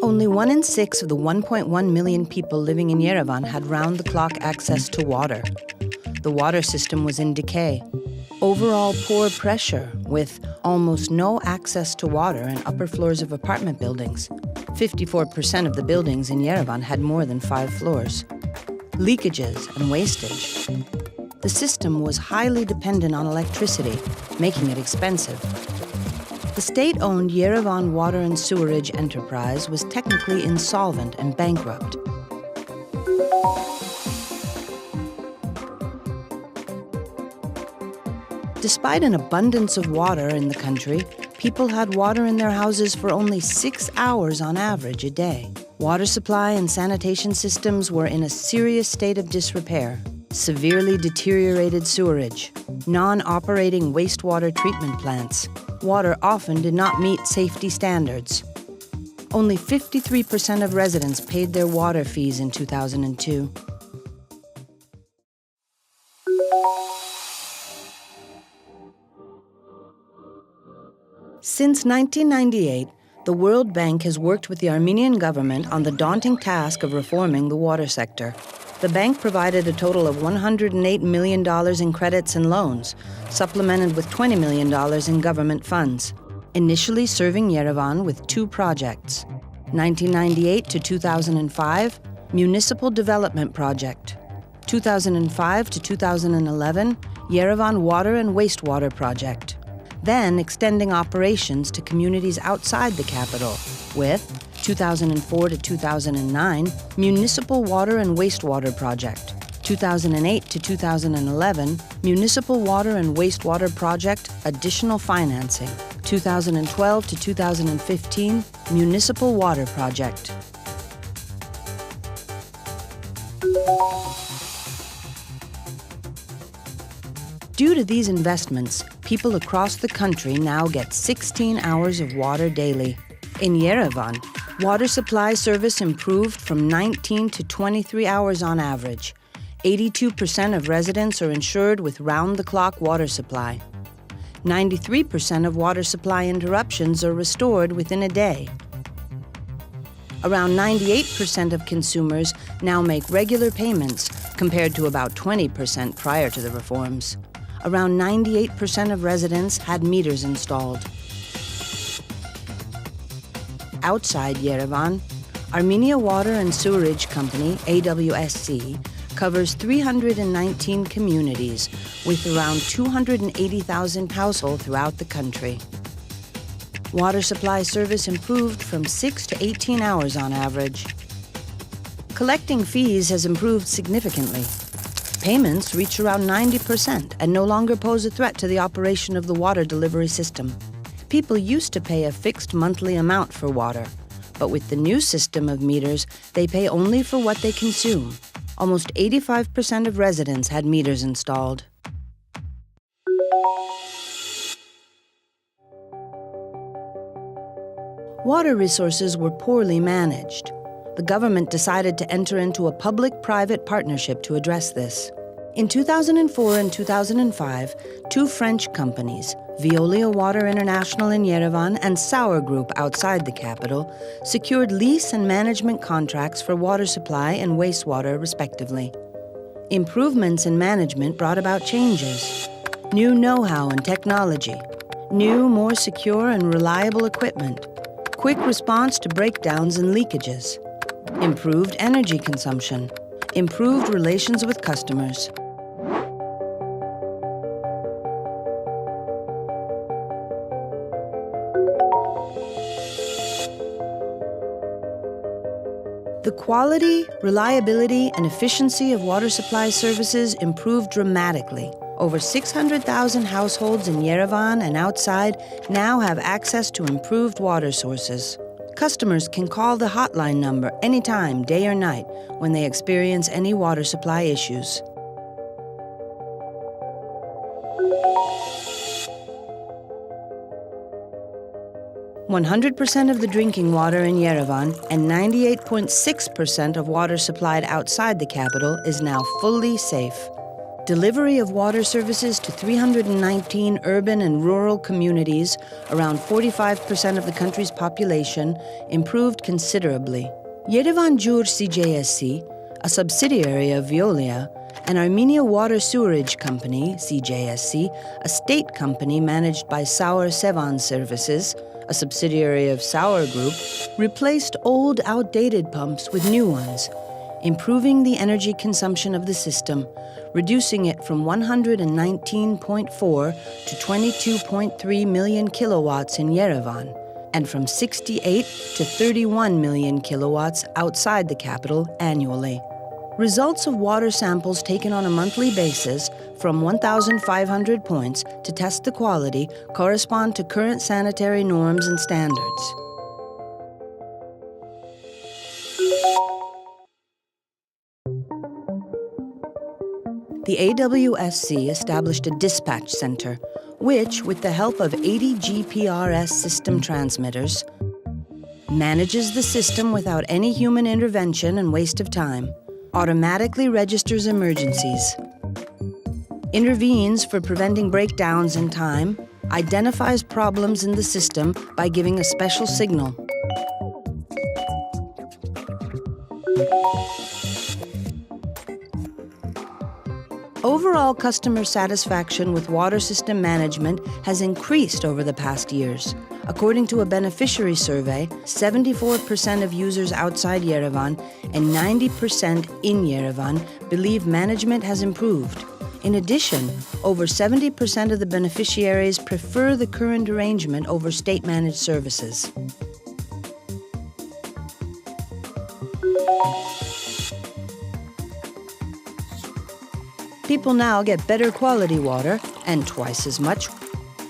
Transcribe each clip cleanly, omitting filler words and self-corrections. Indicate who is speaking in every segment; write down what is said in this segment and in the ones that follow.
Speaker 1: Only 1 in 6 of the 1.1 million people living in Yerevan had round-the-clock access to water. The water system was in decay. Overall poor pressure, with almost no access to water in upper floors of apartment buildings. 54% of the buildings in Yerevan had more than 5 floors. Leakages and wastage. The system was highly dependent on electricity, making it expensive. The state-owned Yerevan Water and Sewerage Enterprise was technically insolvent and bankrupt. Despite an abundance of water in the country, people had water in their houses for only 6 hours on average a day. Water supply and sanitation systems were in a serious state of disrepair. Severely deteriorated sewerage, non-operating wastewater treatment plants. Water often did not meet safety standards. Only 53% of residents paid their water fees in 2002. Since 1998, the World Bank has worked with the Armenian government on the daunting task of reforming the water sector. The bank provided a total of $108 million in credits and loans, supplemented with $20 million in government funds, initially serving Yerevan with 2 projects. 1998 to 2005, Municipal Development Project. 2005 to 2011, Yerevan Water and Wastewater Project. Then extending operations to communities outside the capital with 2004 to 2009, Municipal Water and Wastewater Project. 2008 to 2011, Municipal Water and Wastewater Project Additional Financing. 2012 to 2015, Municipal Water Project. Due to these investments, people across the country now get 16 hours of water daily. In Yerevan, water supply service improved from 19 to 23 hours on average. 82% of residents are insured with round-the-clock water supply. 93% of water supply interruptions are restored within a day. Around 98% of consumers now make regular payments, compared to about 20% prior to the reforms. Around 98% of residents had meters installed. Outside Yerevan, Armenia Water and Sewerage Company, AWSC, covers 319 communities with around 280,000 households throughout the country. Water supply service improved from 6 to 18 hours on average. Collecting fees has improved significantly. Payments reach around 90% and no longer pose a threat to the operation of the water delivery system. People used to pay a fixed monthly amount for water, but with the new system of meters, they pay only for what they consume. Almost 85% of residents had meters installed. Water resources were poorly managed. The government decided to enter into a public-private partnership to address this. In 2004 and 2005, 2 French companies, Veolia Water International in Yerevan and Sauer Group outside the capital, secured lease and management contracts for water supply and wastewater, respectively. Improvements in management brought about changes. New know-how and technology, new, more secure and reliable equipment, quick response to breakdowns and leakages, improved energy consumption, improved relations with customers. The quality, reliability, and efficiency of water supply services improved dramatically. Over 600,000 households in Yerevan and outside now have access to improved water sources. Customers can call the hotline number anytime, day or night, when they experience any water supply issues. "100% of the drinking water in Yerevan and 98.6% of water supplied outside the capital is now fully safe. Delivery of water services to 319 urban and rural communities, around 45% of the country's population, improved considerably. Yerevan Jur CJSC, a subsidiary of Veolia, and Armenia Water Sewerage Company, CJSC, a state company managed by Sour Sevan Services, a subsidiary of Sour Group, replaced old, outdated pumps with new ones, improving the energy consumption of the system, reducing it from 119.4 to 22.3 million kilowatts in Yerevan, and from 68 to 31 million kilowatts outside the capital annually. Results of water samples taken on a monthly basis from 1,500 points to test the quality correspond to current sanitary norms and standards. The AWSC established a dispatch center, which, with the help of 80 GPRS system transmitters, manages the system without any human intervention and waste of time, automatically registers emergencies, intervenes for preventing breakdowns in time, identifies problems in the system by giving a special signal. Overall customer satisfaction with water system management has increased over the past years. According to a beneficiary survey, 74% of users outside Yerevan and 90% in Yerevan believe management has improved. In addition, over 70% of the beneficiaries prefer the current arrangement over state-managed services. People now get better quality water and twice as much.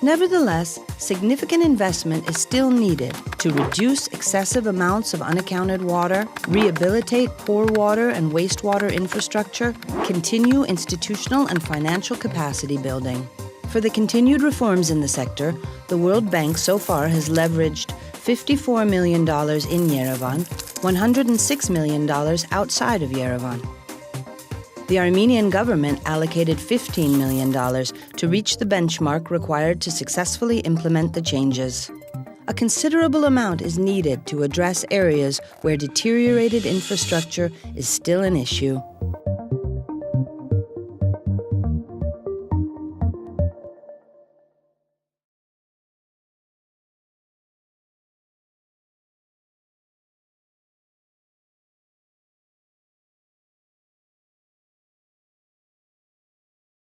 Speaker 1: Nevertheless, significant investment is still needed to reduce excessive amounts of unaccounted water, rehabilitate poor water and wastewater infrastructure, continue institutional and financial capacity building. For the continued reforms in the sector, the World Bank so far has leveraged $54 million in Yerevan, $106 million outside of Yerevan. The Armenian government allocated $15 million to reach the benchmark required to successfully implement the changes. A considerable amount is needed to address areas where deteriorated infrastructure is still an issue.